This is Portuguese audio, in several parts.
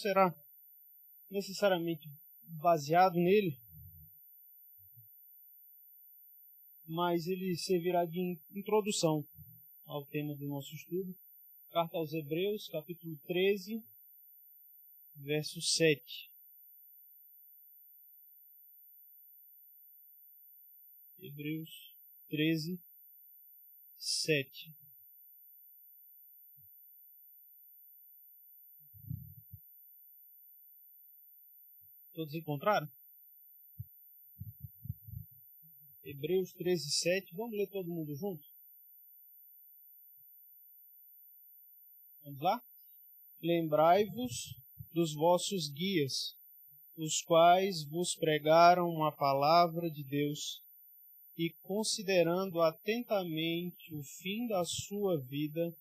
será necessariamente baseado nele, mas ele servirá de introdução ao tema do nosso estudo. Carta aos Hebreus, capítulo 13, verso 7. Hebreus 13, 7. Todos encontraram? Hebreus 13, 7. Vamos ler todo mundo junto? Vamos lá? Lembrai-vos dos vossos guias, os quais vos pregaram a palavra de Deus, e considerando atentamente o fim da sua vida,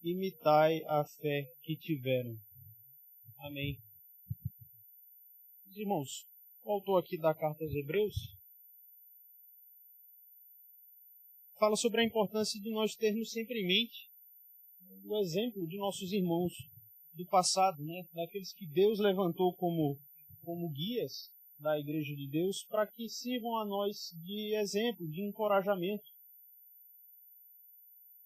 imitai a fé que tiveram. Amém. Irmãos, o autor aqui da carta aos Hebreus fala sobre a importância de nós termos sempre em mente o exemplo de nossos irmãos do passado, né? Daqueles que Deus levantou como guias da Igreja de Deus, para que sirvam a nós de exemplo, de encorajamento,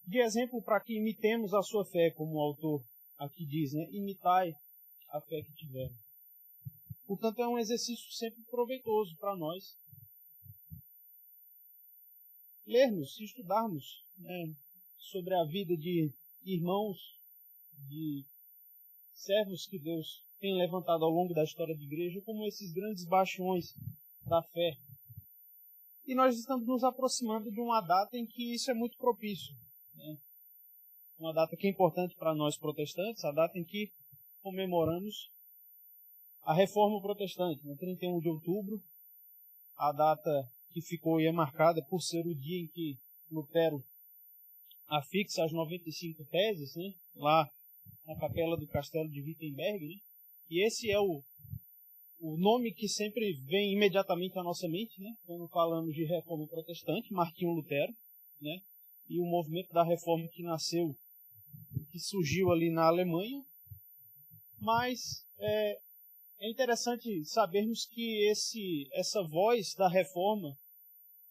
de exemplo para que imitemos a sua fé, como o autor aqui diz, né? Imitai a fé que tiveram. Portanto, é um exercício sempre proveitoso para nós lermos, estudarmos, né, sobre a vida de irmãos, de servos que Deus tem levantado ao longo da história da igreja, como esses grandes bastiões da fé. E nós estamos nos aproximando de uma data em que isso é muito propício, né? Uma data que é importante para nós protestantes, a data em que comemoramos a Reforma Protestante, no 31 de outubro, a data que ficou e é marcada por ser o dia em que Lutero afixa as 95 teses, né, lá na capela do Castelo de Wittenberg, né? E esse é o nome que sempre vem imediatamente à nossa mente, né, quando falamos de Reforma Protestante, Martinho Lutero, né, e o movimento da Reforma que surgiu ali na Alemanha. Mas é interessante sabermos que essa voz da Reforma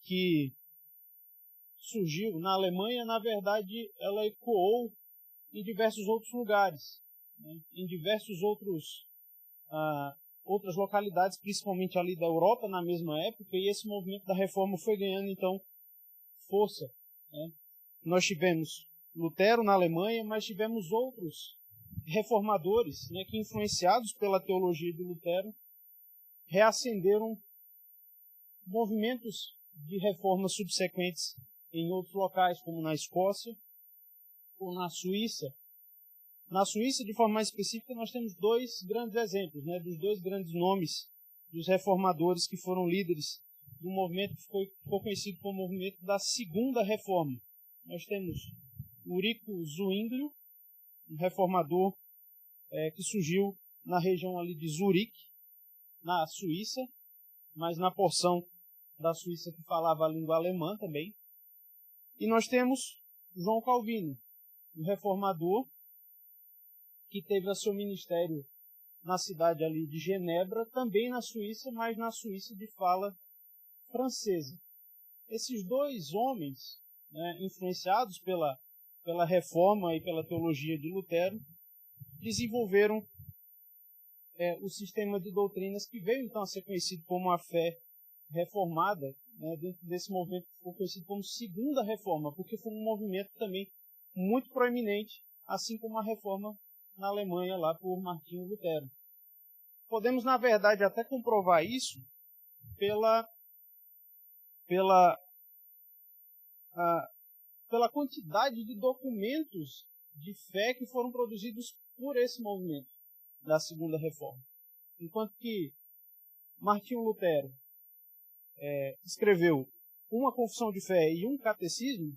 que surgiu na Alemanha, na verdade, ela ecoou em diversos outros lugares, né? Em diversos outras localidades, principalmente ali da Europa, na mesma época, e esse movimento da Reforma foi ganhando, então, força, né? Nós tivemos Lutero na Alemanha, mas tivemos outros reformadores, né, que, influenciados pela teologia de Lutero, reacenderam movimentos de reformas subsequentes em outros locais, como na Escócia ou na Suíça. Na Suíça, de forma mais específica, nós temos dois grandes exemplos, né, dos dois grandes nomes dos reformadores que foram líderes do movimento que ficou conhecido como movimento da Segunda Reforma. Nós temos Ulrico Zwinglio, um reformador que surgiu na região ali de Zurique, na Suíça, mas na porção da Suíça que falava a língua alemã também. E nós temos João Calvino, um reformador que teve o seu ministério na cidade ali de Genebra, também na Suíça, mas na Suíça de fala francesa. Esses dois homens, né, influenciados pela reforma e pela teologia de Lutero, desenvolveram o sistema de doutrinas que veio então a ser conhecido como a fé reformada, né, dentro desse movimento que foi conhecido como Segunda Reforma, porque foi um movimento também muito proeminente, assim como a reforma na Alemanha lá por Martinho Lutero. Podemos, na verdade, até comprovar isso pela quantidade de documentos de fé que foram produzidos por esse movimento da Segunda Reforma. Enquanto que Martinho Lutero escreveu uma confissão de fé e um catecismo,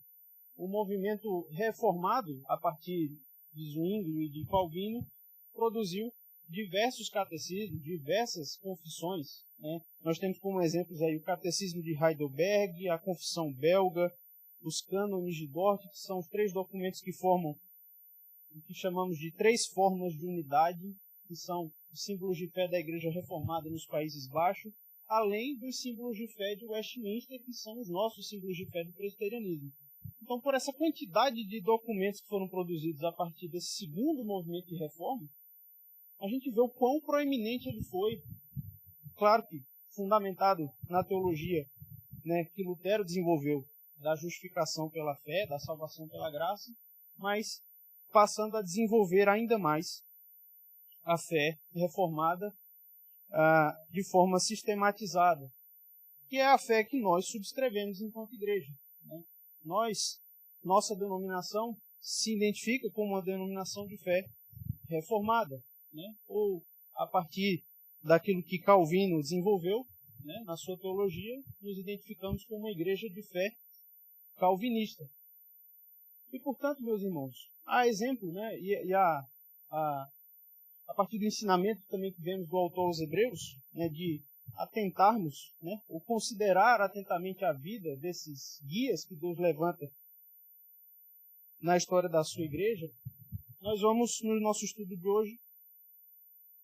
o movimento reformado, a partir de Zwinglio e de Calvino, produziu diversos catecismos, diversas confissões, né? Nós temos como exemplos aí o Catecismo de Heidelberg, a Confissão Belga, os Cânones de Dort, que são os três documentos que formam o que chamamos de três formas de unidade, que são os símbolos de fé da Igreja Reformada nos Países Baixos, além dos símbolos de fé de Westminster, que são os nossos símbolos de fé do presbiterianismo. Então, por essa quantidade de documentos que foram produzidos a partir desse segundo movimento de reforma, a gente vê o quão proeminente ele foi. Claro que fundamentado na teologia, né, que Lutero desenvolveu, da justificação pela fé, da salvação pela graça, mas passando a desenvolver ainda mais a fé reformada de forma sistematizada, que é a fé que nós subscrevemos enquanto igreja, né? Nossa denominação se identifica como uma denominação de fé reformada, né? Ou a partir daquilo que Calvino desenvolveu, né, na sua teologia, nos identificamos como uma igreja de fé calvinista. E, portanto, meus irmãos, há exemplo, né, a partir do ensinamento também que vemos do autor aos Hebreus, né, de atentarmos, né, ou considerar atentamente a vida desses guias que Deus levanta na história da sua igreja, nós vamos, no nosso estudo de hoje,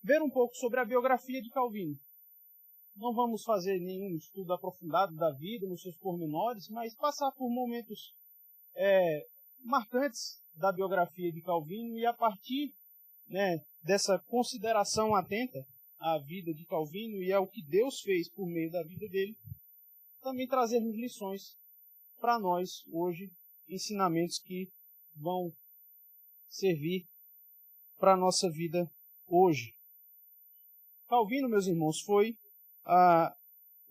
ver um pouco sobre a biografia de Calvino. Não vamos fazer nenhum estudo aprofundado da vida, nos seus pormenores, mas passar por momentos marcantes da biografia de Calvino e a partir, né, dessa consideração atenta à vida de Calvino e ao que Deus fez por meio da vida dele, também trazermos lições para nós hoje, ensinamentos que vão servir para a nossa vida hoje. Calvino, meus irmãos, foi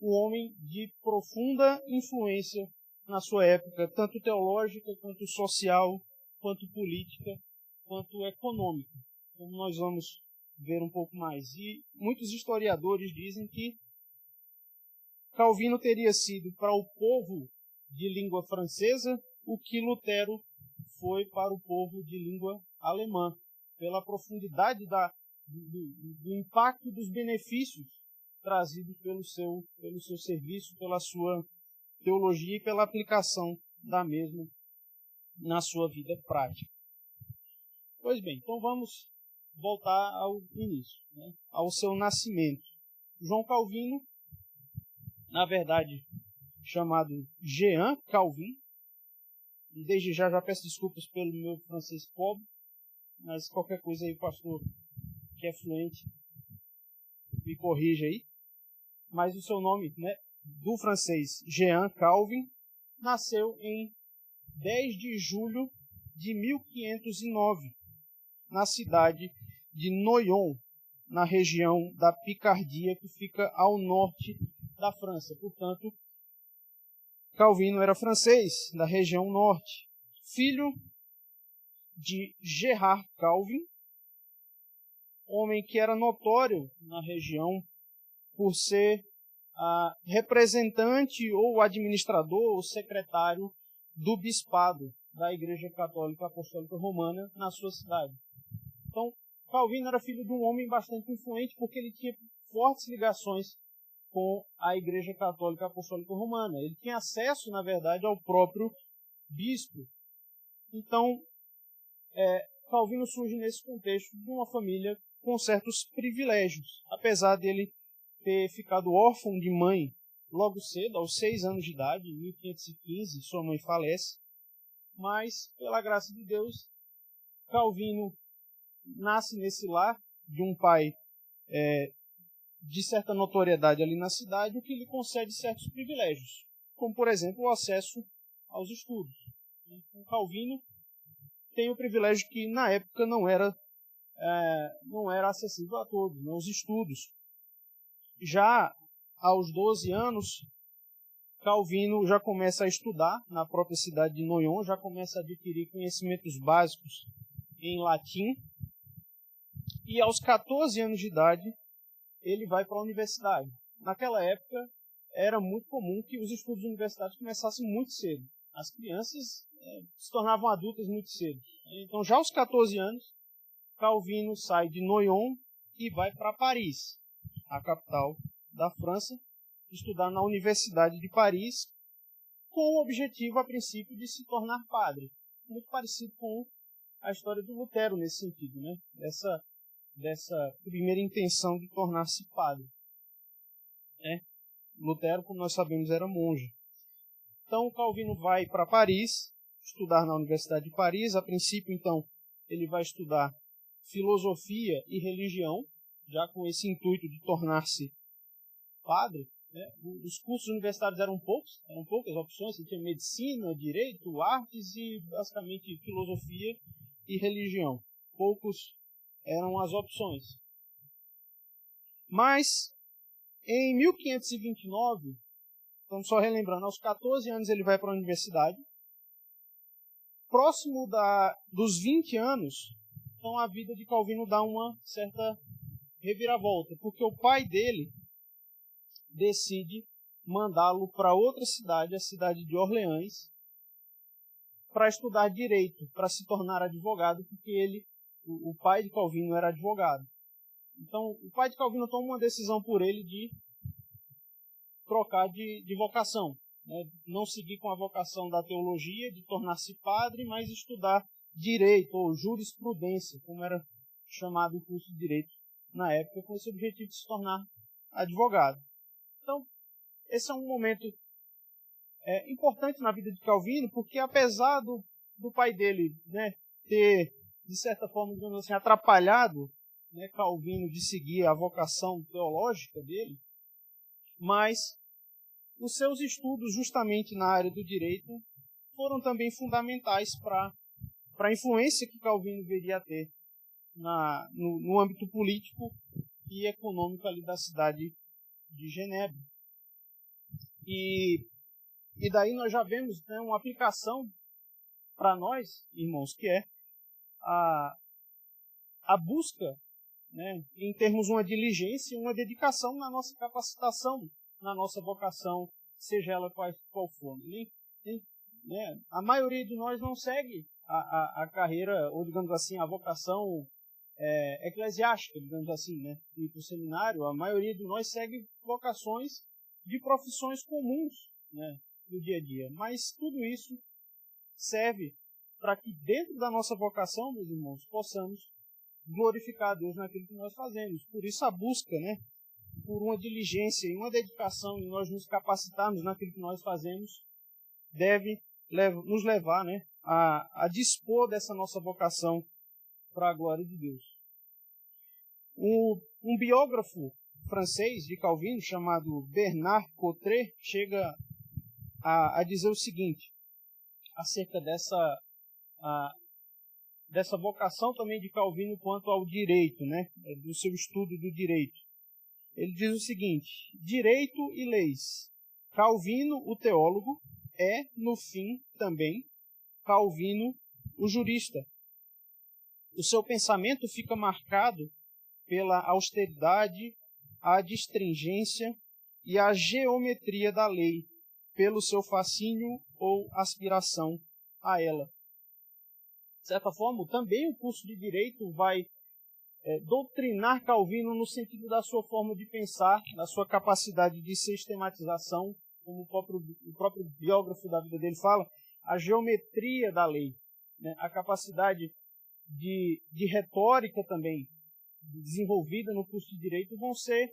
um homem de profunda influência na sua época, tanto teológica, quanto social, quanto política, quanto econômica, como nós vamos ver um pouco mais. E muitos historiadores dizem que Calvino teria sido para o povo de língua francesa o que Lutero foi para o povo de língua alemã, pela profundidade do impacto dos benefícios trazidos pelo seu serviço, pela sua teologia e pela aplicação da mesma na sua vida prática. Pois bem, então vamos voltar ao início, né, ao seu nascimento. João Calvino, na verdade chamado Jean Calvin, e desde já peço desculpas pelo meu francês pobre, mas qualquer coisa aí o pastor que é fluente me corrija aí. Mas o seu nome, né, do francês Jean Calvin, nasceu em 10 de julho de 1509, na cidade de Noyon, na região da Picardia, que fica ao norte da França. Portanto, Calvino era francês, da região norte, filho de Gerard Calvin, homem que era notório na região por ser representante ou administrador ou secretário do bispado da Igreja Católica Apostólica Romana na sua cidade. Então, Calvino era filho de um homem bastante influente porque ele tinha fortes ligações com a Igreja Católica Apostólica Romana. Ele tinha acesso, na verdade, ao próprio bispo. Então, Calvino surge nesse contexto de uma família com certos privilégios, apesar dele ter ficado órfão de mãe logo cedo, aos 6 anos de idade, em 1515, sua mãe falece, mas, pela graça de Deus, Calvino nasce nesse lar de um pai de certa notoriedade ali na cidade, o que lhe concede certos privilégios, como, por exemplo, o acesso aos estudos. Então, Calvino tem o privilégio que, na época, não era acessível a todos, né, os estudos. Já aos 12 anos, Calvino já começa a estudar na própria cidade de Noyon, já começa a adquirir conhecimentos básicos em latim, e aos 14 anos de idade, ele vai para a universidade. Naquela época, era muito comum que os estudos universitários começassem muito cedo. As crianças se tornavam adultas muito cedo. Então, já aos 14 anos, Calvino sai de Noyon e vai para Paris, a capital da França, estudar na Universidade de Paris, com o objetivo, a princípio, de se tornar padre. Muito parecido com a história do Lutero nesse sentido, né? Essa dessa primeira intenção de tornar-se padre. Lutero, como nós sabemos, era monge. Então, Calvino vai para Paris, estudar na Universidade de Paris. A princípio, então, ele vai estudar filosofia e religião, já com esse intuito de tornar-se padre. Os cursos universitários eram poucas opções. Você tinha medicina, direito, artes e, basicamente, filosofia e religião. Poucos eram as opções. Mas, em 1529, então só relembrando, aos 14 anos ele vai para a universidade. Próximo dos 20 anos, então a vida de Calvino dá uma certa reviravolta, porque o pai dele decide mandá-lo para outra cidade, a cidade de Orleans, para estudar direito, para se tornar advogado, porque o pai de Calvino era advogado. Então, o pai de Calvino toma uma decisão por ele de trocar de vocação, não seguir com a vocação da teologia, de tornar-se padre, mas estudar direito ou jurisprudência, como era chamado o curso de direito na época, com esse objetivo de se tornar advogado. Então, esse é um momento importante na vida de Calvino, porque apesar do pai dele ter, de certa forma, digamos assim, atrapalhado Calvino de seguir a vocação teológica dele, mas os seus estudos justamente na área do direito foram também fundamentais para a influência que Calvino viria a ter no âmbito político e econômico ali da cidade de Genebra. E daí nós já vemos uma aplicação para nós, irmãos, que é a busca, em termos de uma diligência e uma dedicação na nossa capacitação, na nossa vocação, seja ela qual for. A maioria de nós não segue a carreira, ou digamos assim, a vocação eclesiástica, digamos assim, ir para o seminário. A maioria de nós segue vocações de profissões comuns no dia a dia. Mas tudo isso serve para que dentro da nossa vocação, meus irmãos, possamos glorificar a Deus naquilo que nós fazemos. Por isso a busca, por uma diligência e uma dedicação em nós nos capacitarmos naquilo que nós fazemos, deve nos levar a dispor dessa nossa vocação para a glória de Deus. Um biógrafo francês de Calvino, chamado Bernard Cottret, chega a dizer o seguinte, acerca dessa vocação também de Calvino quanto ao direito, do seu estudo do direito. Ele diz o seguinte: direito e leis. Calvino, o teólogo, é, no fim, também, Calvino, o jurista. O seu pensamento fica marcado pela austeridade, a distringência e a geometria da lei, pelo seu fascínio ou aspiração a ela. De certa forma, também o curso de Direito vai doutrinar Calvino no sentido da sua forma de pensar, da sua capacidade de sistematização, como o próprio biógrafo da vida dele fala, a geometria da lei, a capacidade de retórica também, desenvolvida no curso de Direito, vão ser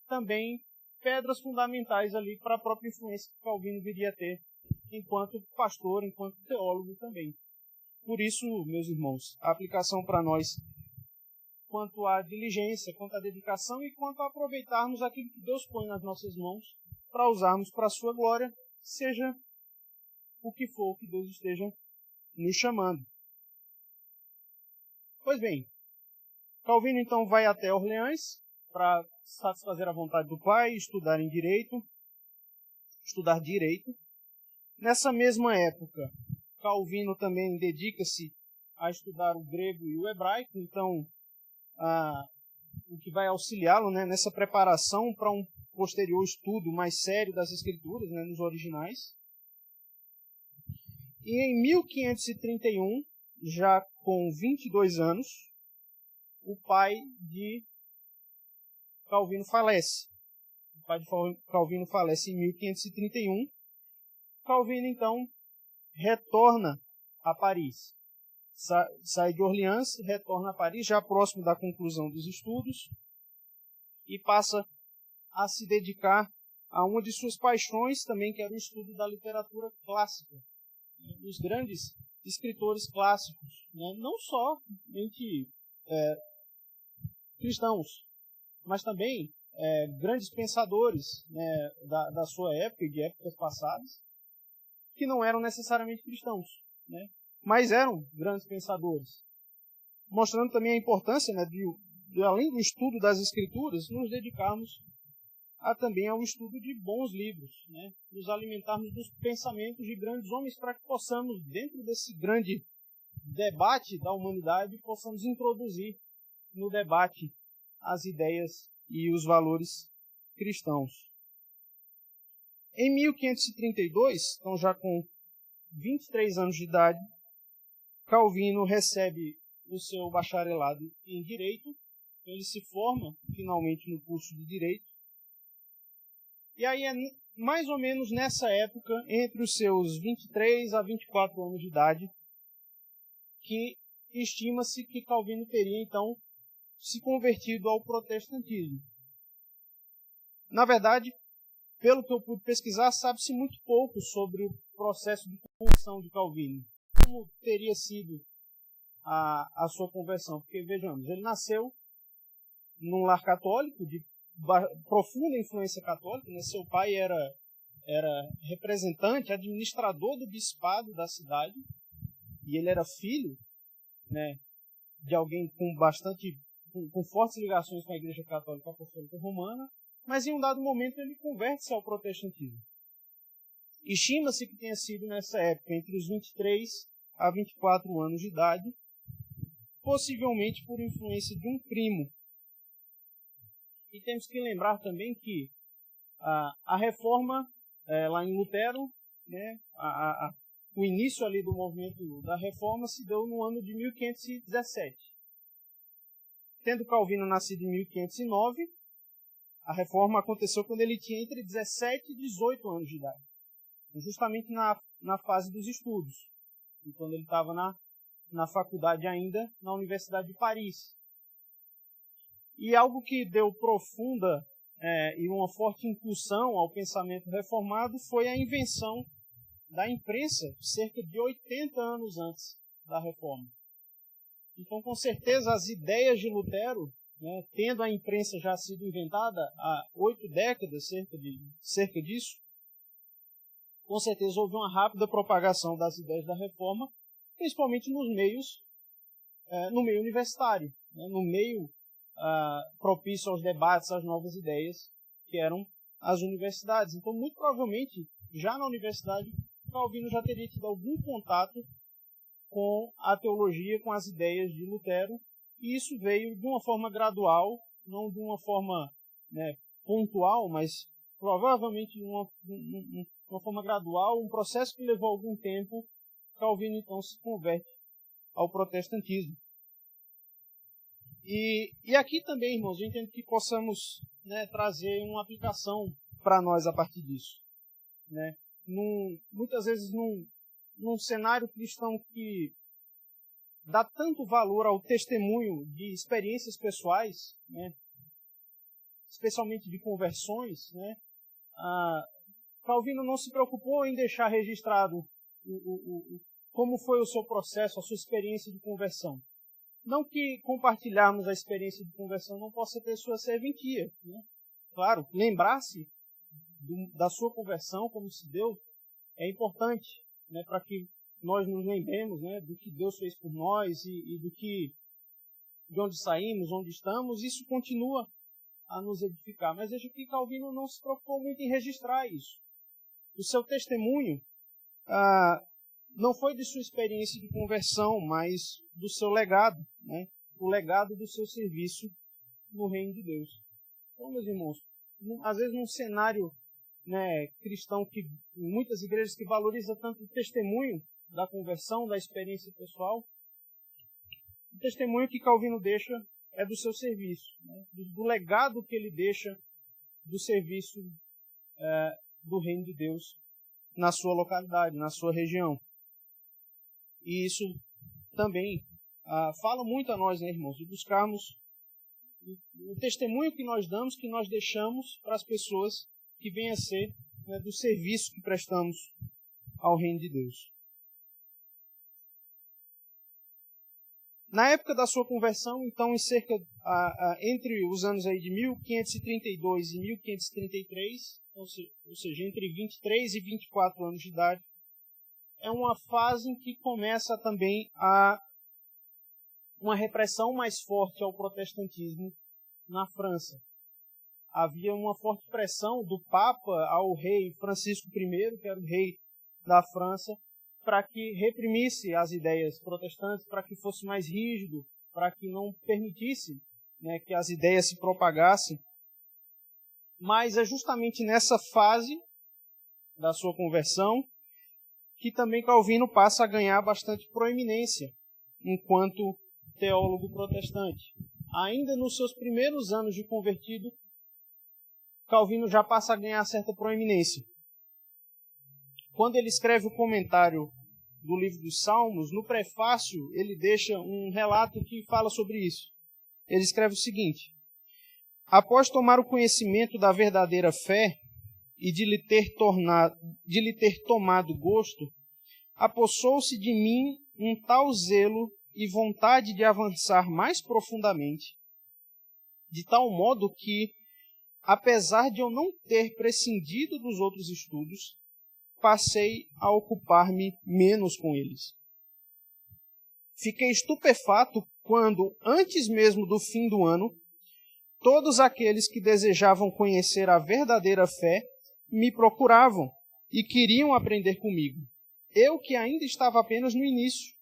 também pedras fundamentais ali para a própria influência que Calvino viria a ter enquanto pastor, enquanto teólogo também. Por isso, meus irmãos, a aplicação para nós quanto à diligência, quanto à dedicação e quanto a aproveitarmos aquilo que Deus põe nas nossas mãos para usarmos para a sua glória, seja o que for que Deus esteja nos chamando. Pois bem, Calvino então vai até Orleans para satisfazer a vontade do pai, estudar direito. Nessa mesma época, Calvino também dedica-se a estudar o grego e o hebraico, então o que vai auxiliá-lo nessa preparação para um posterior estudo mais sério das Escrituras, nos originais. E em 1531, já com 22 anos, o pai de Calvino falece. O pai de Calvino falece em 1531. Calvino, então, retorna a Paris. sai de Orleans, retorna a Paris, já próximo da conclusão dos estudos, e passa a se dedicar a uma de suas paixões também, que era o estudo da literatura clássica, dos grandes escritores clássicos, né? Não somente cristãos, mas também grandes pensadores, né, da sua época e de épocas passadas, que não eram necessariamente cristãos, né, mas eram grandes pensadores, mostrando também a importância, né, de além do estudo das Escrituras, nos dedicarmos também ao estudo de bons livros, né, nos alimentarmos dos pensamentos de grandes homens, para que possamos, dentro desse grande debate da humanidade, possamos introduzir no debate as ideias e os valores cristãos. Em 1532, então já com 23 anos de idade, Calvino recebe o seu bacharelado em Direito. Ele se forma finalmente no curso de Direito. E aí é mais ou menos nessa época, entre os seus 23 a 24 anos de idade, que estima-se que Calvino teria então se convertido ao protestantismo. Na verdade, pelo que eu pude pesquisar, sabe-se muito pouco sobre o processo de conversão de Calvino. Como teria sido a sua conversão? Porque, vejamos, ele nasceu num lar católico, de profunda influência católica, né? Seu pai era representante, administrador do bispado da cidade, e ele era filho, né, de alguém com fortes ligações com a Igreja Católica Apostólica Romana, mas em um dado momento ele converte-se ao protestantismo. Estima-se que tenha sido nessa época, entre os 23 a 24 anos de idade, possivelmente por influência de um primo. E temos que lembrar também que a reforma, lá em Lutero, né, o início ali do movimento da reforma se deu no ano de 1517. Tendo Calvino nascido em 1509, a reforma aconteceu quando ele tinha entre 17 e 18 anos de idade, justamente na fase dos estudos, e quando ele estava na faculdade ainda, na Universidade de Paris. E algo que deu profunda e uma forte impulsão ao pensamento reformado foi a invenção da imprensa, cerca de 80 anos antes da reforma. Então, com certeza, as ideias de Lutero, né, tendo a imprensa já sido inventada há 8 décadas, cerca disso, com certeza houve uma rápida propagação das ideias da reforma, principalmente no meio universitário, né, no meio propício aos debates, às novas ideias, que eram as universidades. Então, muito provavelmente, já na universidade, Calvino já teria tido algum contato com a teologia, com as ideias de Lutero, e isso veio de uma forma gradual, não de uma forma, né, pontual, mas provavelmente de uma forma gradual, um processo que levou algum tempo. Calvino então se converte ao protestantismo. E aqui também, irmãos, eu entendo que possamos, né, trazer uma aplicação para nós a partir disso, né? Muitas vezes num cenário cristão que dá tanto valor ao testemunho de experiências pessoais, né, especialmente de conversões, né, Calvino não se preocupou em deixar registrado como foi o seu processo, a sua experiência de conversão. Não que compartilharmos a experiência de conversão não possa ter sua serventia, né? Claro, lembrar-se da sua conversão, como se deu, é importante, né, para que nós nos lembremos, né, do que Deus fez por nós e de onde saímos, onde estamos. Isso continua a nos edificar. Mas veja que Calvino não se preocupou muito em registrar isso. O seu testemunho não foi de sua experiência de conversão, mas do seu legado, né? O legado do seu serviço no reino de Deus. Então, meus irmãos, às vezes num cenário, né, cristão, que muitas igrejas que valorizam tanto o testemunho da conversão, da experiência pessoal, o testemunho que Calvino deixa é do seu serviço, né? Do legado que ele deixa do serviço do reino de Deus na sua localidade, na sua região. E isso também fala muito a nós, né, irmãos, de buscarmos o testemunho que nós damos, que nós deixamos para as pessoas que vêm a ser, né, do serviço que prestamos ao reino de Deus. Na época da sua conversão, então, entre os anos aí de 1532 e 1533, ou seja, entre 23 e 24 anos de idade, é uma fase em que começa também uma repressão mais forte ao protestantismo na França. Havia uma forte pressão do Papa ao rei Francisco I, que era o rei da França, para que reprimisse as ideias protestantes, para que fosse mais rígido, para que não permitisse, né, que as ideias se propagassem. Mas é justamente nessa fase da sua conversão que também Calvino passa a ganhar bastante proeminência enquanto teólogo protestante. Ainda nos seus primeiros anos de convertido, Calvino já passa a ganhar certa proeminência. Quando ele escreve o comentário do livro dos Salmos, no prefácio ele deixa um relato que fala sobre isso. Ele escreve o seguinte: após tomar o conhecimento da verdadeira fé e de lhe ter tomado gosto, apossou-se de mim um tal zelo e vontade de avançar mais profundamente, de tal modo que, apesar de eu não ter prescindido dos outros estudos, passei a ocupar-me menos com eles. Fiquei estupefato quando, antes mesmo do fim do ano, todos aqueles que desejavam conhecer a verdadeira fé me procuravam e queriam aprender comigo. Eu que ainda estava apenas no início.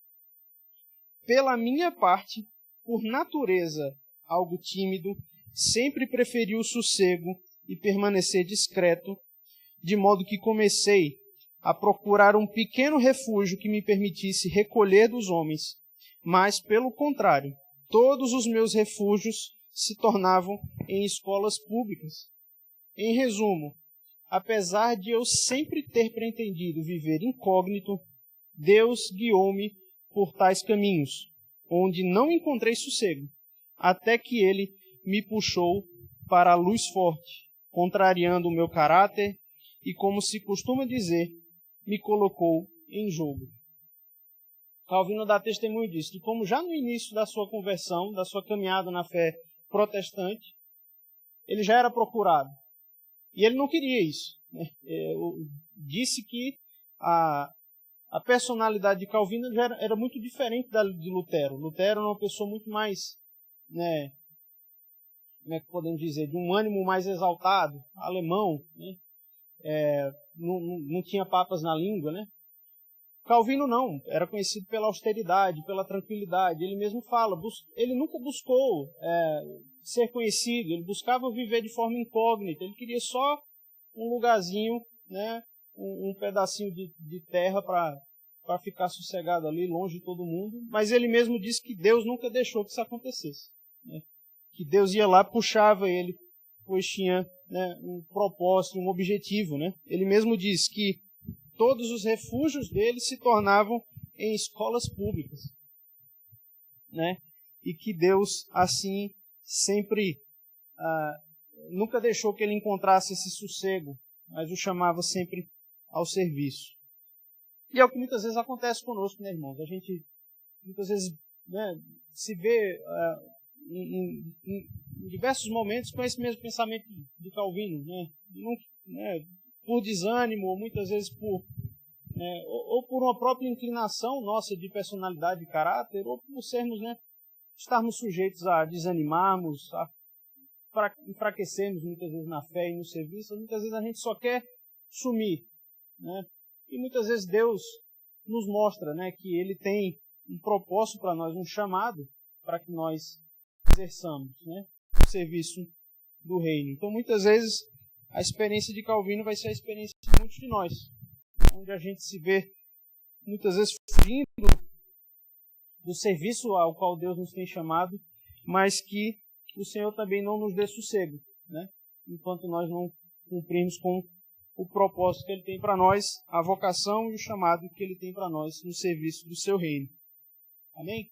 Pela minha parte, por natureza algo tímido, sempre preferi o sossego e permanecer discreto, de modo que comecei a procurar um pequeno refúgio que me permitisse recolher dos homens, mas, pelo contrário, todos os meus refúgios se tornavam em escolas públicas. Em resumo, apesar de eu sempre ter pretendido viver incógnito, Deus guiou-me por tais caminhos, onde não encontrei sossego, até que Ele me puxou para a luz forte, contrariando o meu caráter e, como se costuma dizer, me colocou em jogo. Calvino dá testemunho disso, de como já no início da sua conversão, da sua caminhada na fé protestante, ele já era procurado. E ele não queria isso, né? Disse que a personalidade de Calvino já era muito diferente da de Lutero. Lutero era uma pessoa muito mais, né, como é que podemos dizer, de um ânimo mais exaltado, alemão, né? Não tinha papas na língua, né? Calvino não, era conhecido pela austeridade, pela tranquilidade. Ele mesmo fala, ele nunca buscou ser conhecido, ele buscava viver de forma incógnita, ele queria só um lugarzinho, né, um pedacinho de terra para ficar sossegado ali, longe de todo mundo. Mas ele mesmo disse que Deus nunca deixou que isso acontecesse, né? Que Deus ia lá, puxava ele, pois tinha, né, um propósito, um objetivo, né? Ele mesmo diz que todos os refúgios dele se tornavam em escolas públicas, né? E que Deus, assim, sempre nunca deixou que ele encontrasse esse sossego, mas o chamava sempre ao serviço. E é o que muitas vezes acontece conosco, né, irmãos? A gente, muitas vezes, né, se vê em diversos momentos com esse mesmo pensamento de Calvino, né? Por desânimo, ou muitas vezes ou por uma própria inclinação nossa de personalidade e caráter, ou por sermos, né, estarmos sujeitos a desanimarmos, a enfraquecermos muitas vezes na fé e no serviço. Muitas vezes a gente só quer sumir, né? E muitas vezes Deus nos mostra, né, que Ele tem um propósito para nós, um chamado para que nós exerçamos, né, o serviço do reino. Então, muitas vezes, a experiência de Calvino vai ser a experiência de muitos de nós, onde a gente se vê, muitas vezes, fugindo do serviço ao qual Deus nos tem chamado, mas que o Senhor também não nos dê sossego, né? Enquanto nós não cumprirmos com o propósito que Ele tem para nós, a vocação e o chamado que Ele tem para nós no serviço do Seu reino. Amém?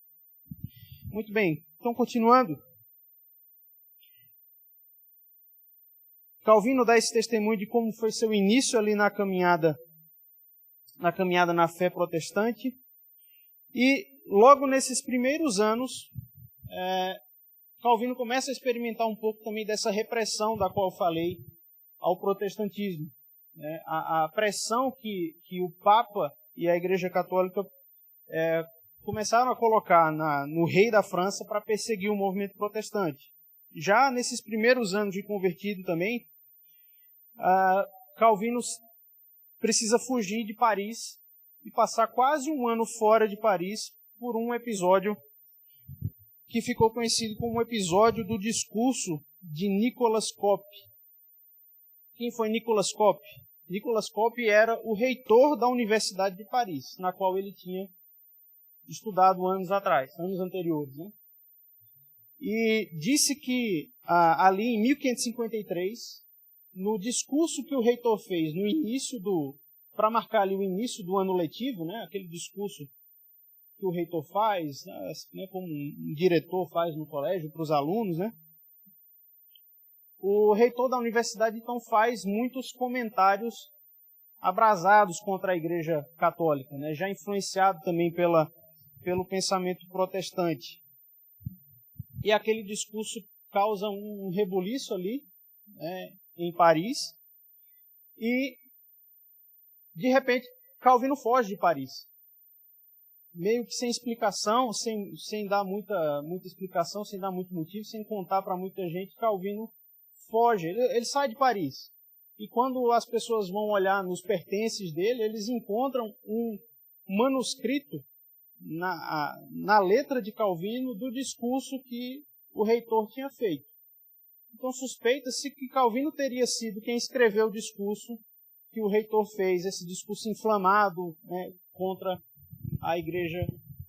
Muito bem. Então, continuando. Calvino dá esse testemunho de como foi seu início ali na caminhada na fé protestante. E logo nesses primeiros anos, Calvino começa a experimentar um pouco também dessa repressão da qual eu falei ao protestantismo. A pressão que o Papa e a Igreja Católica começaram a colocar no rei da França para perseguir o movimento protestante. Já nesses primeiros anos de convertido também, Calvino precisa fugir de Paris e passar quase um ano fora de Paris por um episódio que ficou conhecido como o episódio do discurso de Nicolas Cop. Quem foi Nicolas Cop? Nicolas Cop era o reitor da Universidade de Paris, na qual ele tinha estudado anos anteriores. Né? E disse que ali em 1553, no discurso que o reitor fez no início para marcar ali o início do ano letivo, né, aquele discurso que o reitor faz, né, como um diretor faz no colégio para os alunos, né, o reitor da universidade então faz muitos comentários abrasados contra a Igreja Católica, né, já influenciado também pelo pensamento protestante. E aquele discurso causa um rebuliço ali, né, em Paris, e de repente Calvino foge de Paris. Meio que sem explicação, sem dar muita explicação, sem dar muito motivo, sem contar para muita gente, Calvino foge. Ele sai de Paris. E quando as pessoas vão olhar nos pertences dele, eles encontram um manuscrito na letra de Calvino do discurso que o reitor tinha feito. Então suspeita-se que Calvino teria sido quem escreveu o discurso que o reitor fez, esse discurso inflamado, né, contra a Igreja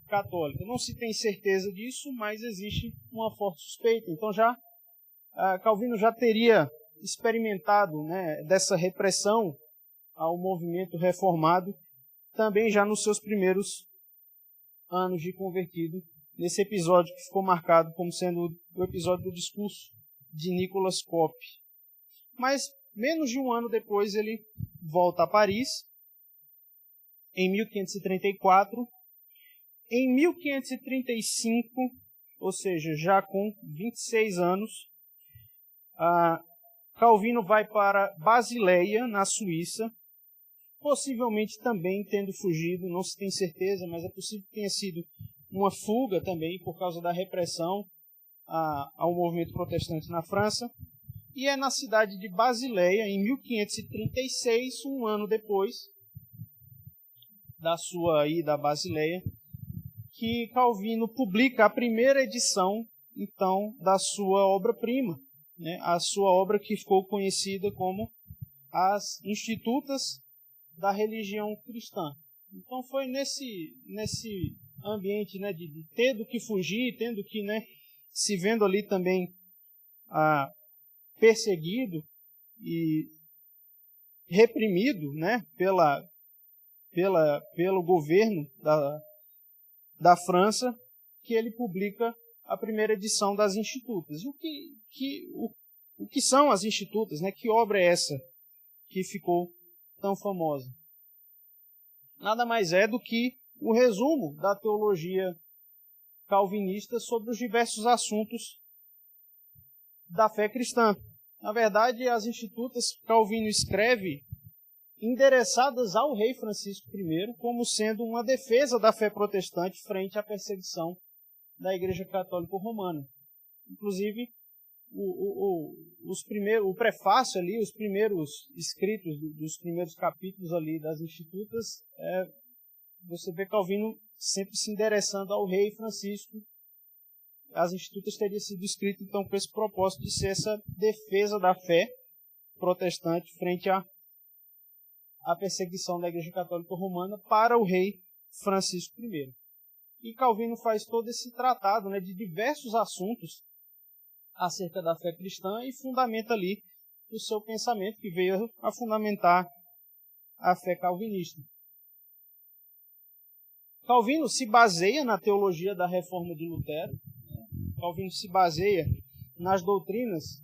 Católica. Não se tem certeza disso, mas existe uma forte suspeita. Então Calvino já teria experimentado, né, dessa repressão ao movimento reformado, também já nos seus primeiros anos de convertido, nesse episódio que ficou marcado como sendo o episódio do discurso de Nicolas Cop. Mas menos de um ano depois ele volta a Paris, em 1534. Em 1535, ou seja, já com 26 anos, Calvino vai para Basileia, na Suíça, possivelmente também tendo fugido, não se tem certeza, mas é possível que tenha sido uma fuga também por causa da repressão ao movimento protestante na França. E é na cidade de Basileia, em 1536, um ano depois da sua ida a Basileia, que Calvino publica a primeira edição, então, da sua obra-prima, né? A sua obra que ficou conhecida como As Institutas da Religião Cristã. Então foi nesse ambiente, né, de tendo que fugir, tendo que, né, se vendo ali também perseguido e reprimido, né, pelo governo da França, que ele publica a primeira edição das Institutas. O que são as Institutas, né? Que obra é essa que ficou tão famosa? Nada mais é do que o resumo da teologia calvinista sobre os diversos assuntos da fé cristã. Na verdade, as Institutas Calvino escreve endereçadas ao rei Francisco I como sendo uma defesa da fé protestante frente à perseguição da Igreja Católica Romana. Inclusive, o prefácio ali, os primeiros escritos dos primeiros capítulos ali das Institutas, você vê Calvino sempre se endereçando ao rei Francisco. As Institutas teriam sido escritas então com esse propósito de ser essa defesa da fé protestante frente à perseguição da Igreja Católica Romana para o rei Francisco I. E Calvino faz todo esse tratado, né, de diversos assuntos acerca da fé cristã e fundamenta ali o seu pensamento, que veio a fundamentar a fé calvinista. Calvino se baseia na teologia da reforma de Lutero. Calvino se baseia nas doutrinas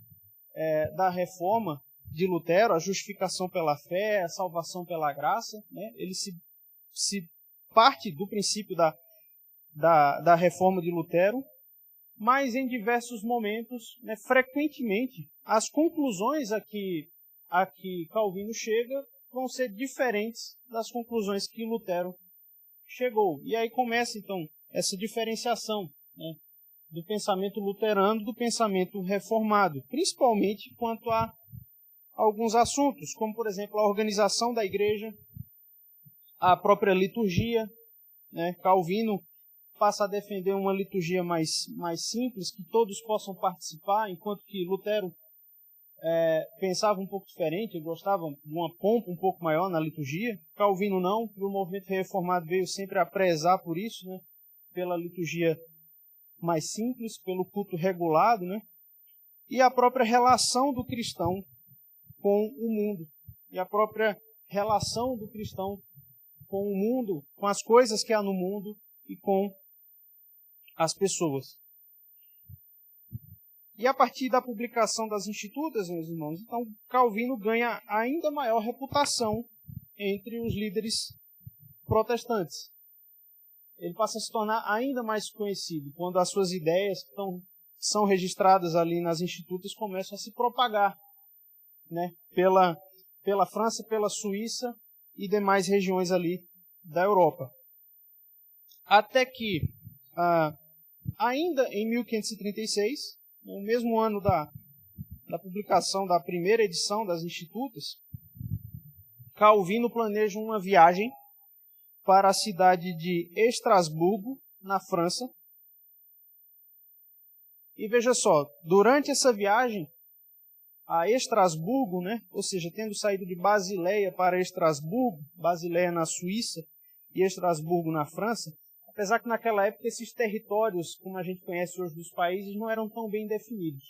da reforma de Lutero, a justificação pela fé, a salvação pela graça. Né? Ele se parte do princípio da reforma de Lutero, mas em diversos momentos, né, frequentemente, as conclusões a que Calvino chega vão ser diferentes das conclusões que Lutero chegou. E aí começa, então, essa diferenciação, né, do pensamento luterano do pensamento reformado, principalmente quanto a alguns assuntos, como, por exemplo, a organização da igreja, a própria liturgia. Né? Calvino passa a defender uma liturgia mais simples, que todos possam participar, enquanto que Lutero pensava um pouco diferente, ele gostava de uma pompa um pouco maior na liturgia. Calvino não, e o movimento reformado veio sempre a prezar por isso, né? Pela liturgia mais simples, pelo culto regulado, né? E a própria relação do cristão com o mundo, e a própria relação do cristão com o mundo, com as coisas que há no mundo e com as pessoas. E a partir da publicação das Institutas, meus irmãos, então Calvino ganha ainda maior reputação entre os líderes protestantes. Ele passa a se tornar ainda mais conhecido quando as suas ideias que são registradas ali nas Institutas começam a se propagar, né, pela França, pela Suíça e demais regiões ali da Europa. Até que, ainda em 1536, no mesmo ano da publicação da primeira edição das Institutas, Calvino planeja uma viagem para a cidade de Estrasburgo, na França. E veja só, durante essa viagem a Estrasburgo, né, ou seja, tendo saído de Basileia para Estrasburgo, Basileia na Suíça e Estrasburgo na França, apesar que naquela época esses territórios, como a gente conhece hoje dos países, não eram tão bem definidos.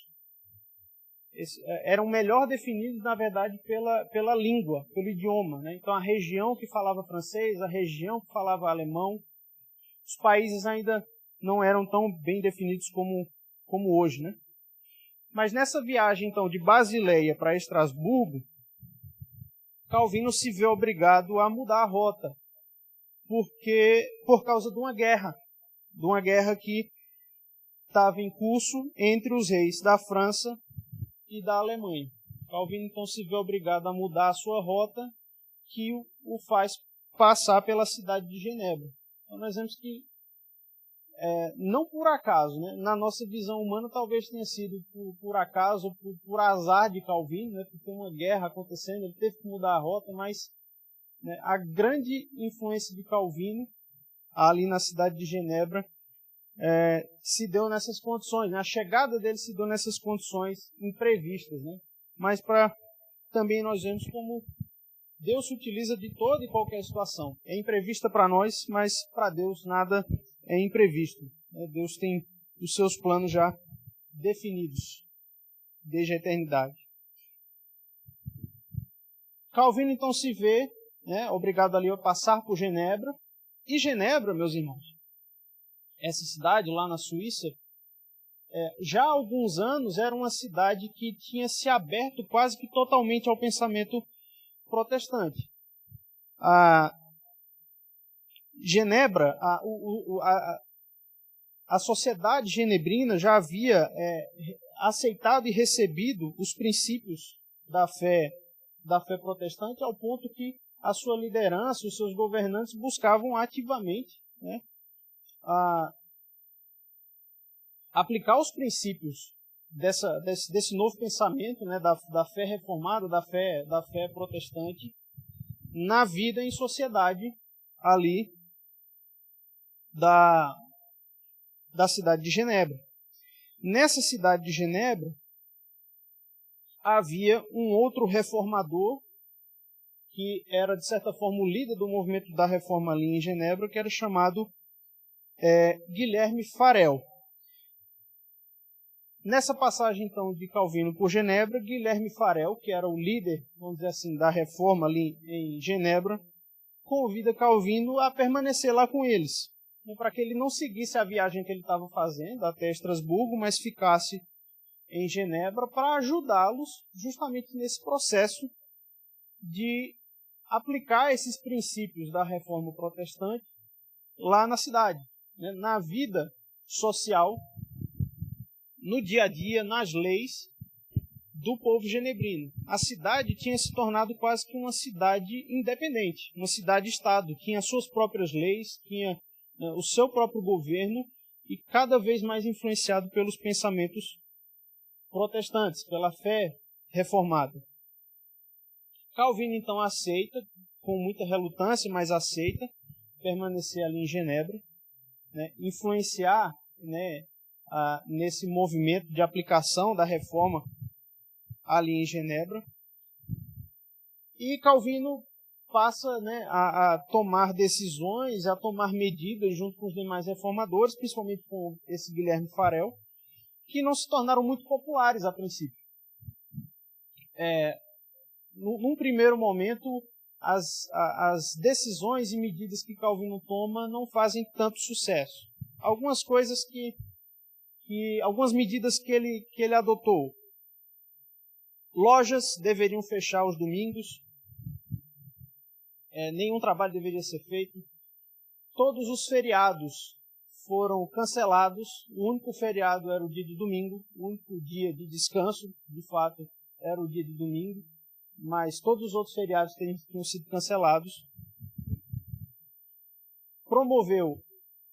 Eram melhor definidos, na verdade, pela língua, pelo idioma. Né? Então, a região que falava francês, a região que falava alemão, os países ainda não eram tão bem definidos como hoje. Né? Mas nessa viagem, então, de Basileia para Estrasburgo, Calvino se vê obrigado a mudar a rota, por causa de uma guerra que estava em curso entre os reis da França e da Alemanha. Calvino, então, se vê obrigado a mudar a sua rota, que o faz passar pela cidade de Genebra. Então, nós vemos que, não por acaso, né? Na nossa visão humana, talvez tenha sido por acaso, por azar de Calvino, né? Porque tem uma guerra acontecendo, ele teve que mudar a rota, mas, né, a grande influência de Calvino, ali na cidade de Genebra, se deu nessas condições, né? A chegada dele se deu nessas condições imprevistas, né? Mas também nós vemos como Deus se utiliza de toda e qualquer situação. É imprevista para nós, mas para Deus nada é imprevisto. Deus tem os seus planos já definidos desde a eternidade. Calvino então se vê, né, obrigado ali a passar por Genebra. E Genebra, meus irmãos, essa cidade lá na Suíça, já há alguns anos era uma cidade que tinha se aberto quase que totalmente ao pensamento protestante. Genebra, a sociedade genebrina já havia aceitado e recebido os princípios da fé protestante, ao ponto que a sua liderança, os seus governantes buscavam ativamente, né, aplicar os princípios desse novo pensamento, né, da fé reformada, da fé protestante, na vida em sociedade ali da cidade de Genebra. Nessa cidade de Genebra havia um outro reformador que era, de certa forma, o líder do movimento da reforma ali em Genebra, que era chamado Guilherme Farel. Nessa passagem, então, de Calvino por Genebra, Guilherme Farel, que era o líder, vamos dizer assim, da reforma ali em Genebra, convida Calvino a permanecer lá com eles, para que ele não seguisse a viagem que ele estava fazendo até Estrasburgo, mas ficasse em Genebra para ajudá-los justamente nesse processo de aplicar esses princípios da reforma protestante lá na cidade, né, na vida social, no dia a dia, nas leis do povo genebrino. A cidade tinha se tornado quase que uma cidade independente, uma cidade-estado, tinha suas próprias leis, tinha o seu próprio governo e cada vez mais influenciado pelos pensamentos protestantes, pela fé reformada. Calvino, então, aceita, com muita relutância, mas aceita, permanecer ali em Genebra, né, influenciar, né, nesse movimento de aplicação da reforma ali em Genebra. E Calvino passa, né, a tomar decisões, a tomar medidas junto com os demais reformadores, principalmente com esse Guilherme Farel, que não se tornaram muito populares a princípio. Num primeiro momento, as decisões e medidas que Calvino toma não fazem tanto sucesso. Algumas coisas algumas medidas que ele adotou. Lojas deveriam fechar aos domingos, nenhum trabalho deveria ser feito. Todos os feriados foram cancelados, o único feriado era o dia de domingo, o único dia de descanso, de fato, era o dia de domingo, mas todos os outros feriados tinham sido cancelados. Promoveu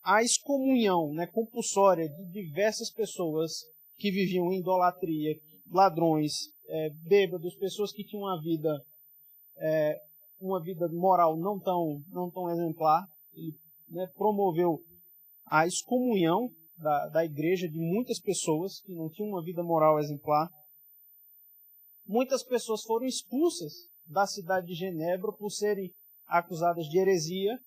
a excomunhão, né, compulsória de diversas pessoas que viviam em idolatria, ladrões, bêbados, pessoas que tinham uma vida moral não tão exemplar. Ele, né, promoveu a excomunhão da igreja de muitas pessoas que não tinham uma vida moral exemplar. Muitas pessoas foram expulsas da cidade de Genebra por serem acusadas de heresia,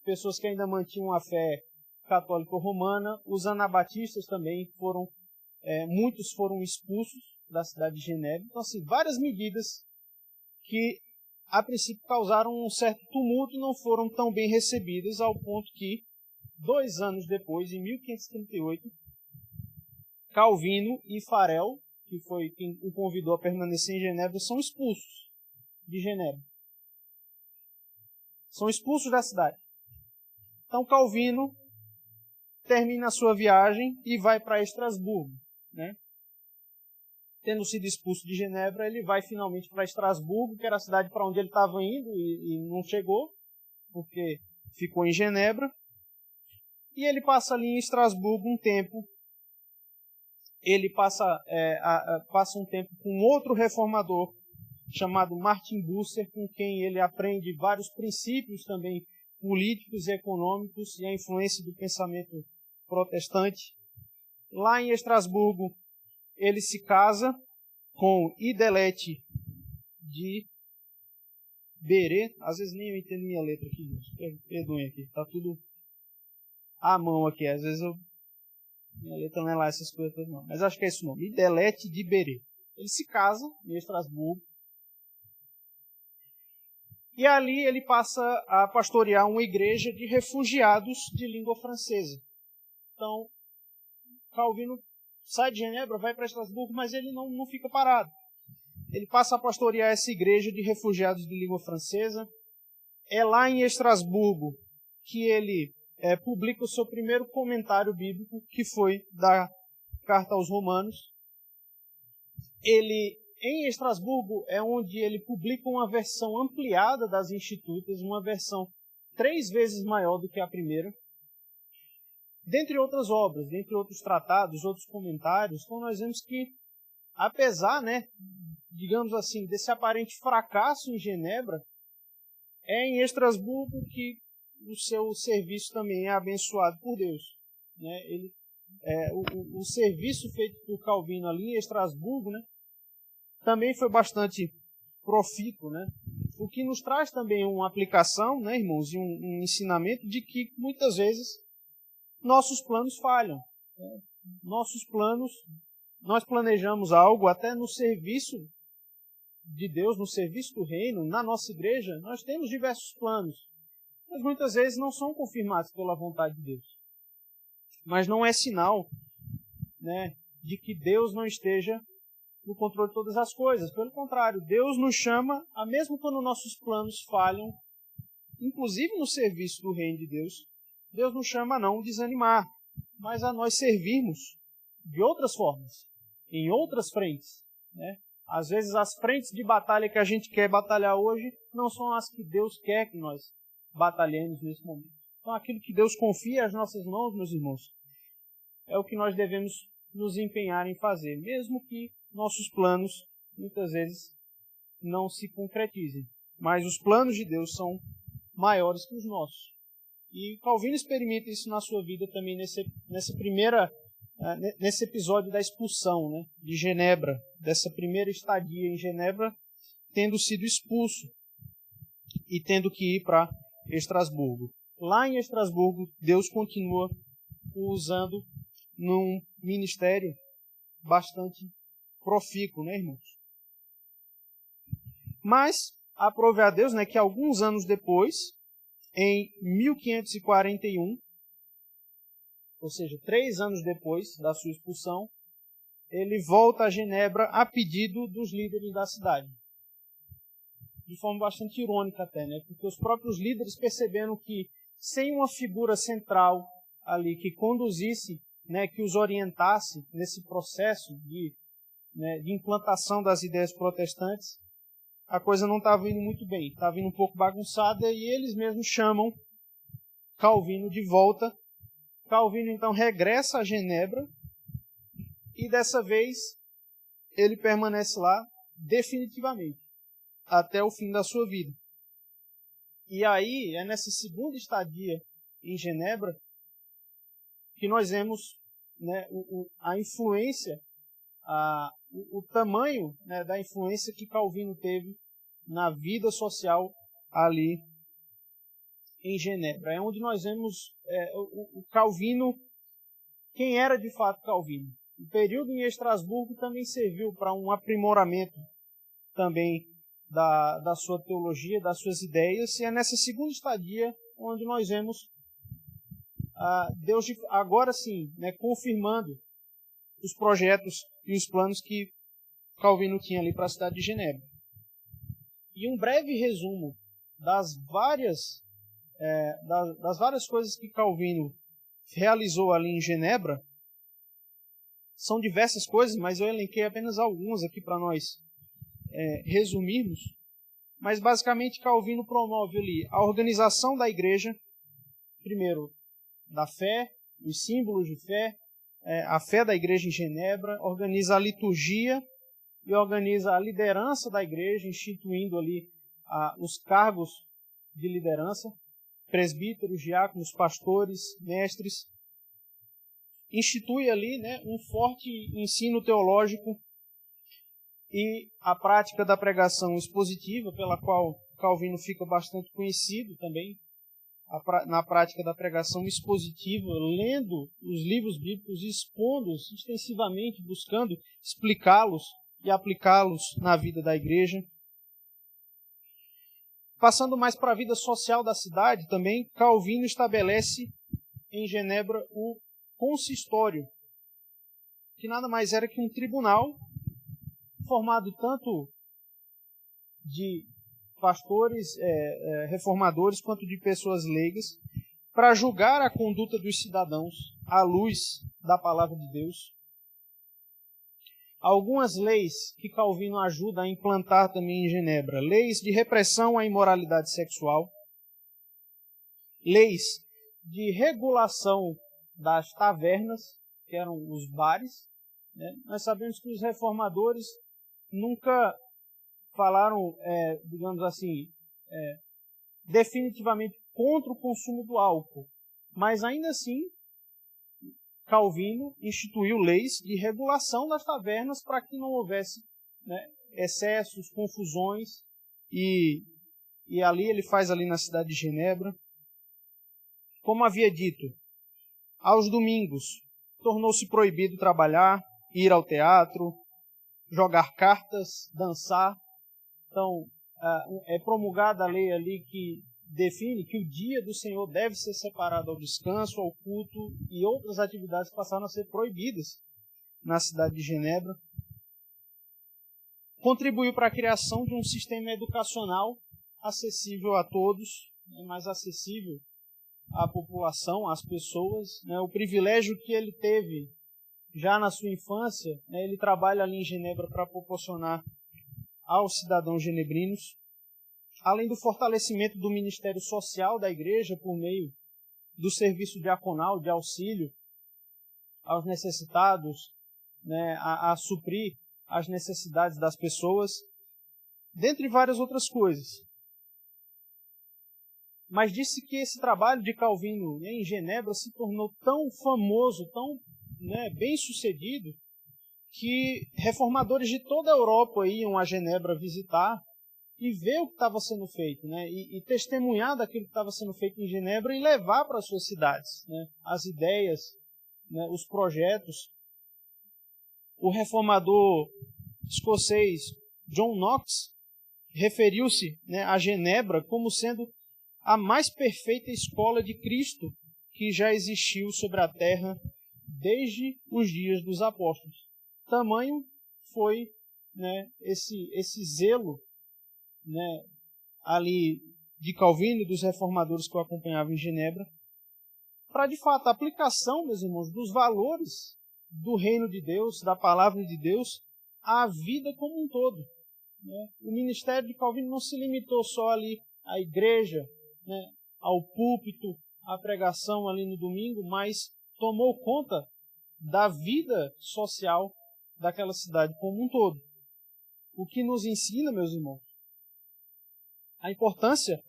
pessoas que ainda mantinham a fé católica romana. Os anabatistas também muitos foram expulsos da cidade de Genebra. Então, assim, várias medidas que, a princípio, causaram um certo tumulto e não foram tão bem recebidas, ao ponto que, 2 anos depois, em 1538, Calvino e Farel, que foi quem o convidou a permanecer em Genebra, são expulsos de Genebra. São expulsos da cidade. Então, Calvino termina a sua viagem e vai para Estrasburgo, né? Tendo sido expulso de Genebra, ele vai finalmente para Estrasburgo, que era a cidade para onde ele estava indo e não chegou, porque ficou em Genebra. E ele passa ali em Estrasburgo um tempo. Ele passa um tempo com outro reformador, chamado Martin Bucer, com quem ele aprende vários princípios também políticos e econômicos e a influência do pensamento protestante. Lá em Estrasburgo, ele se casa com Idelete de Beret. Às vezes nem eu entendo minha letra aqui, gente. Perdoem aqui, está tudo à mão aqui. Às vezes minha letra não é lá essas coisas todas, não. Mas acho que é esse o nome, Idelete de Beret. Ele se casa em Estrasburgo. E ali ele passa a pastorear uma igreja de refugiados de língua francesa. Então, Calvino sai de Genebra, vai para Estrasburgo, mas ele não fica parado. Ele passa a pastorear essa igreja de refugiados de língua francesa. É lá em Estrasburgo que ele publica o seu primeiro comentário bíblico, que foi da Carta aos Romanos. Em Estrasburgo é onde ele publica uma versão ampliada das Institutas, uma versão 3 vezes maior do que a primeira. Dentre outras obras, dentre outros tratados, outros comentários, então nós vemos que, apesar, né, digamos assim, desse aparente fracasso em Genebra, é em Estrasburgo que o seu serviço também é abençoado por Deus, né? O serviço feito por Calvino ali em Estrasburgo, né, também foi bastante profícuo, né? O que nos traz também uma aplicação, né, irmãos, e um ensinamento de que muitas vezes nossos planos falham. Né? Nós planejamos algo até no serviço de Deus, no serviço do reino, na nossa igreja, nós temos diversos planos. mas muitas vezes não são confirmados pela vontade de Deus. Mas não é sinal, né, de que Deus não esteja no controle de todas as coisas. Pelo contrário, Deus nos chama, a mesmo quando nossos planos falham, inclusive no serviço do reino de Deus, Deus nos chama a não desanimar, mas a nós servirmos de outras formas, em outras frentes, né? Às vezes as frentes de batalha que a gente quer batalhar hoje não são as que Deus quer que nós batalhemos nesse momento. Então aquilo que Deus confia às nossas mãos, meus irmãos, é o que nós devemos nos empenhar em fazer, mesmo que nossos planos muitas vezes não se concretizem. Mas os planos de Deus são maiores que os nossos. E Calvino experimenta isso na sua vida também nesse episódio da expulsão, né, de Genebra, dessa primeira estadia em Genebra, tendo sido expulso e tendo que ir para Estrasburgo. Lá em Estrasburgo, Deus continua o usando num ministério bastante profícuo, né, irmãos? Mas, aprove a Deus, né, que alguns anos depois, em 1541, ou seja, 3 anos depois da sua expulsão, ele volta a Genebra a pedido dos líderes da cidade. De forma bastante irônica até, né? Porque os próprios líderes perceberam que, sem uma figura central ali que conduzisse, né, que os orientasse nesse processo de implantação das ideias protestantes, a coisa não estava indo muito bem, estava indo um pouco bagunçada, e eles mesmos chamam Calvino de volta. Calvino então regressa a Genebra e dessa vez ele permanece lá definitivamente, até o fim da sua vida. E aí é nessa segunda estadia em Genebra que nós vemos, né, a influência, o tamanho, né, da influência que Calvino teve na vida social ali em Genebra. É onde nós vemos o Calvino, quem era de fato Calvino. O período em Estrasburgo também serviu para um aprimoramento também da sua teologia, das suas ideias, e é nessa segunda estadia onde nós vemos Deus agora sim, né, confirmando os projetos e os planos que Calvino tinha ali para a cidade de Genebra. E um breve resumo das várias coisas que Calvino realizou ali em Genebra. São diversas coisas, mas eu elenquei apenas algumas aqui para nós resumirmos. Mas basicamente Calvino promove ali a organização da igreja, primeiro da fé, os símbolos de fé, a fé da igreja em Genebra, organiza a liturgia e organiza a liderança da igreja, instituindo ali os cargos de liderança, presbíteros, diáconos, pastores, mestres. Institui ali, né, um forte ensino teológico e a prática da pregação expositiva, pela qual Calvino fica bastante conhecido também, na prática da pregação expositiva, lendo os livros bíblicos, expondo-os extensivamente, buscando explicá-los e aplicá-los na vida da igreja. Passando mais para a vida social da cidade também, Calvino estabelece em Genebra o consistório, que nada mais era que um tribunal formado tanto de pastores, reformadores, quanto de pessoas leigas, para julgar a conduta dos cidadãos à luz da palavra de Deus. Algumas leis que Calvino ajuda a implantar também em Genebra: leis de repressão à imoralidade sexual, leis de regulação das tavernas, que eram os bares, né? Nós sabemos que os reformadores nunca falaram, digamos assim, definitivamente contra o consumo do álcool, mas ainda assim Calvino instituiu leis de regulação das tavernas para que não houvesse, né, excessos, confusões, e ali ele faz ali na cidade de Genebra. Como havia dito, aos domingos tornou-se proibido trabalhar, ir ao teatro, jogar cartas, dançar. Então, é promulgada a lei ali que define que o dia do Senhor deve ser separado ao descanso, ao culto e outras atividades passaram a ser proibidas na cidade de Genebra. Contribuiu para a criação de um sistema educacional acessível a todos, mais acessível à população, às pessoas. O privilégio que ele teve já na sua infância, ele trabalha ali em Genebra para proporcionar aos cidadãos genebrinos, além do fortalecimento do ministério social da igreja por meio do serviço diaconal de auxílio aos necessitados, a suprir as necessidades das pessoas, dentre várias outras coisas. Mas disse que esse trabalho de Calvino em Genebra se tornou tão famoso, tão bem sucedido, que reformadores de toda a Europa iam a Genebra visitar e ver o que estava sendo feito, e testemunhar daquilo que estava sendo feito em Genebra e levar para as suas cidades, as ideias, os projetos. O reformador escocês John Knox referiu-se a Genebra como sendo a mais perfeita escola de Cristo que já existiu sobre a terra desde os dias dos apóstolos. Tamanho foi esse zelo ali de Calvino e dos reformadores que o acompanhavam em Genebra, para de fato a aplicação, meus irmãos, dos valores do reino de Deus, da palavra de Deus, à vida como um todo. O ministério de Calvino não se limitou só ali à igreja, ao púlpito, à pregação ali no domingo, mas tomou conta da vida social daquela cidade como um todo. O que nos ensina, meus irmãos, a importância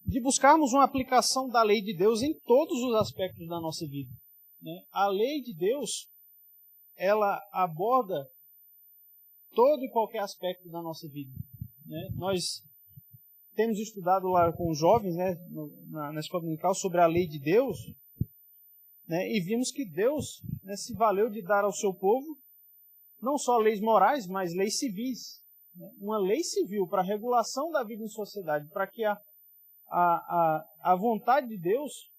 de buscarmos uma aplicação da lei de Deus em todos os aspectos da nossa vida. A lei de Deus, ela aborda todo e qualquer aspecto da nossa vida. Nós temos estudado lá com os jovens, na escola dominical, sobre a lei de Deus, e vimos que Deus se valeu de dar ao seu povo não só leis morais, mas leis civis. Uma lei civil para a regulação da vida em sociedade, para que a vontade de Deus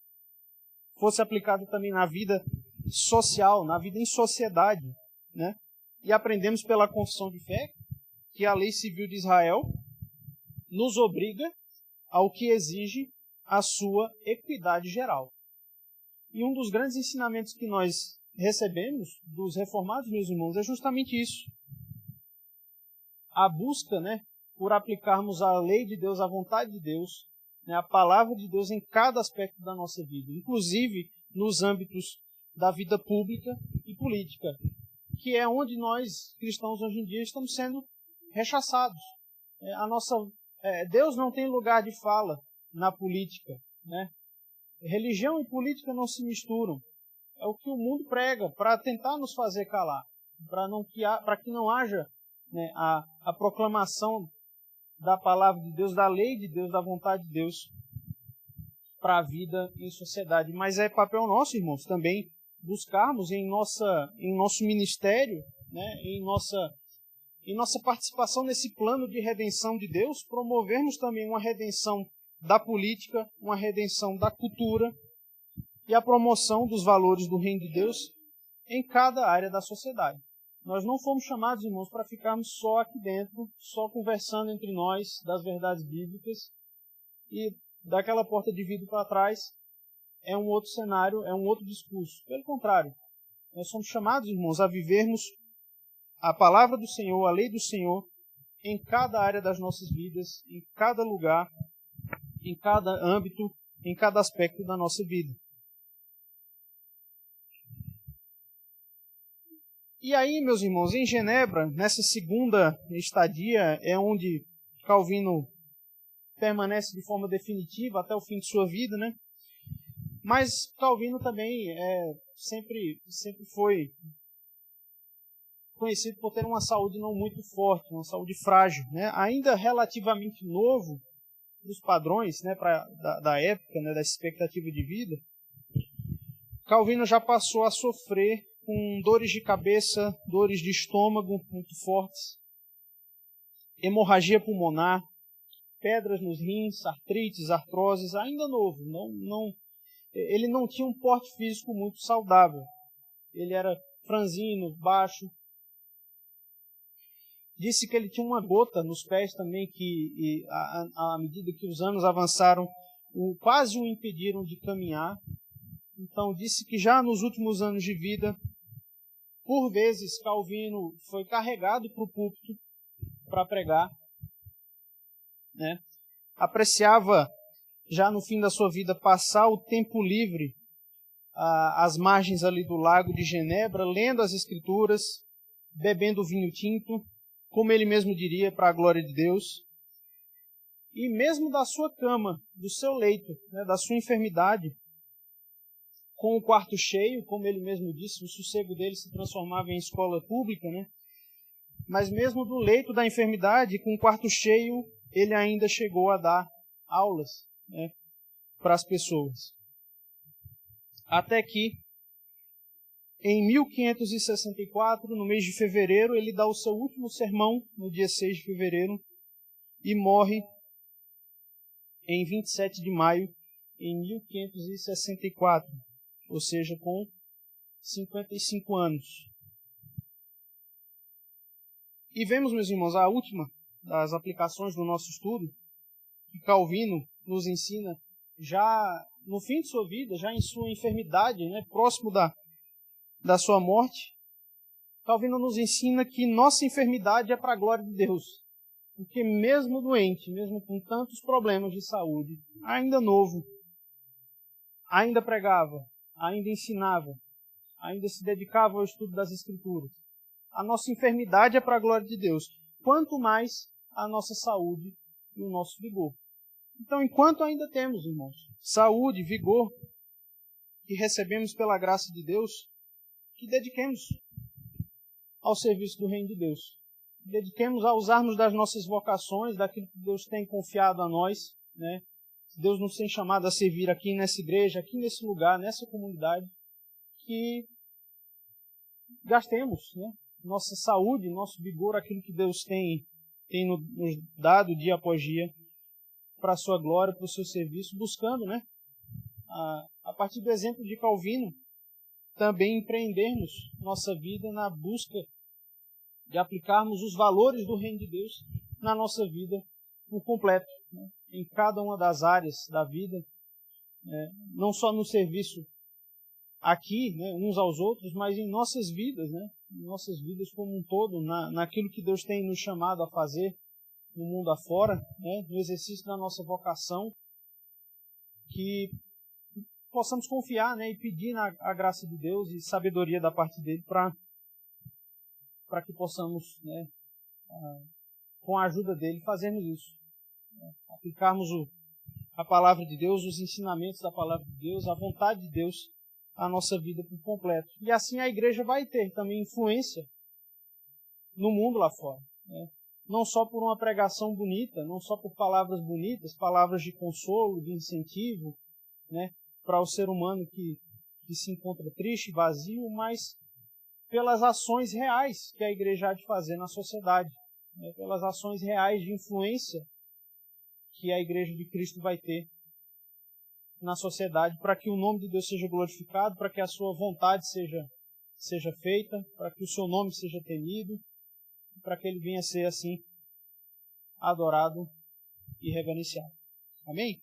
fosse aplicada também na vida social, na vida em sociedade. E aprendemos pela confissão de fé que a lei civil de Israel nos obriga ao que exige a sua equidade geral. E um dos grandes ensinamentos que nós recebemos dos reformados, meus irmãos, é justamente isso. A busca, por aplicarmos a lei de Deus, a vontade de Deus, a palavra de Deus em cada aspecto da nossa vida, inclusive nos âmbitos da vida pública e política, que é onde nós, cristãos, hoje em dia, estamos sendo rechaçados. Deus não tem lugar de fala na política. Religião e política não se misturam. É o que o mundo prega para tentar nos fazer calar, para que não haja a proclamação da palavra de Deus, da lei de Deus, da vontade de Deus para a vida em sociedade. Mas é papel nosso, irmãos, também buscarmos em nosso ministério, em nossa participação nesse plano de redenção de Deus, promovermos também uma redenção da política, uma redenção da cultura e a promoção dos valores do reino de Deus em cada área da sociedade. Nós não fomos chamados, irmãos, para ficarmos só aqui dentro, só conversando entre nós das verdades bíblicas, e daquela porta de vidro para trás é um outro cenário, é um outro discurso. Pelo contrário, nós somos chamados, irmãos, a vivermos a palavra do Senhor, a lei do Senhor, em cada área das nossas vidas, em cada lugar, em cada âmbito, em cada aspecto da nossa vida. E aí, meus irmãos, em Genebra, nessa segunda estadia, é onde Calvino permanece de forma definitiva até o fim de sua vida, Mas Calvino também sempre foi conhecido por ter uma saúde não muito forte, uma saúde frágil, Ainda relativamente novo dos padrões, da época, da expectativa de vida. Calvino já passou a sofrer com dores de cabeça, dores de estômago muito fortes, hemorragia pulmonar, pedras nos rins, artrites, artroses, ainda novo. Ele não tinha um porte físico muito saudável. Ele era franzino, baixo. Disse que ele tinha uma gota nos pés também, que à medida que os anos avançaram, quase o impediram de caminhar. Então, disse que já nos últimos anos de vida, por vezes, Calvino foi carregado para o púlpito para pregar, né? Apreciava, já no fim da sua vida, passar o tempo livre às margens ali do lago de Genebra, lendo as Escrituras, bebendo vinho tinto, como ele mesmo diria, para a glória de Deus. E mesmo da sua cama, do seu leito, né, da sua enfermidade, com o quarto cheio, como ele mesmo disse, o sossego dele se transformava em escola pública, né? Mas mesmo do leito da enfermidade, com o quarto cheio, ele ainda chegou a dar aulas, né, para as pessoas. Até que, em 1564, no mês de fevereiro, ele dá o seu último sermão, no dia 6 de fevereiro, e morre em 27 de maio, em 1564, ou seja, com 55 anos. E vemos, meus irmãos, a última das aplicações do nosso estudo, que Calvino nos ensina já no fim de sua vida, já em sua enfermidade, né, próximo da sua morte. Calvino nos ensina que nossa enfermidade é para a glória de Deus. Porque mesmo doente, mesmo com tantos problemas de saúde, ainda novo, ainda pregava, ainda ensinava, ainda se dedicava ao estudo das Escrituras. A nossa enfermidade é para a glória de Deus. Quanto mais a nossa saúde e o nosso vigor. Então, enquanto ainda temos, irmãos, saúde, vigor, que recebemos pela graça de Deus, que dediquemos ao serviço do reino de Deus. Dediquemos a usarmos das nossas vocações, daquilo que Deus tem confiado a nós, né? Deus nos tem chamado a servir aqui nessa igreja, aqui nesse lugar, nessa comunidade, que gastemos, né, nossa saúde, nosso vigor, aquilo que Deus tem nos dado dia após dia, para a sua glória, para o seu serviço, buscando, né, a partir do exemplo de Calvino, também empreendermos nossa vida na busca de aplicarmos os valores do reino de Deus na nossa vida por completo, né, em cada uma das áreas da vida, né, não só no serviço aqui, né, uns aos outros, mas em nossas vidas, né, em nossas vidas como um todo, naquilo que Deus tem nos chamado a fazer no mundo afora, né, no exercício da nossa vocação, que possamos confiar, né, e pedir a graça de Deus e sabedoria da parte dele para que possamos, né, com a ajuda dele, fazermos isso. Né, aplicarmos a palavra de Deus, os ensinamentos da palavra de Deus, a vontade de Deus, a nossa vida por completo. E assim a igreja vai ter também influência no mundo lá fora. Né? Não só por uma pregação bonita, não só por palavras bonitas, palavras de consolo, de incentivo, né, para o ser humano que se encontra triste, vazio, mas pelas ações reais que a igreja há de fazer na sociedade, né, pelas ações reais de influência que a igreja de Cristo vai ter na sociedade, para que o nome de Deus seja glorificado, para que a sua vontade seja feita, para que o seu nome seja temido, para que ele venha a ser assim adorado e reverenciado. Amém?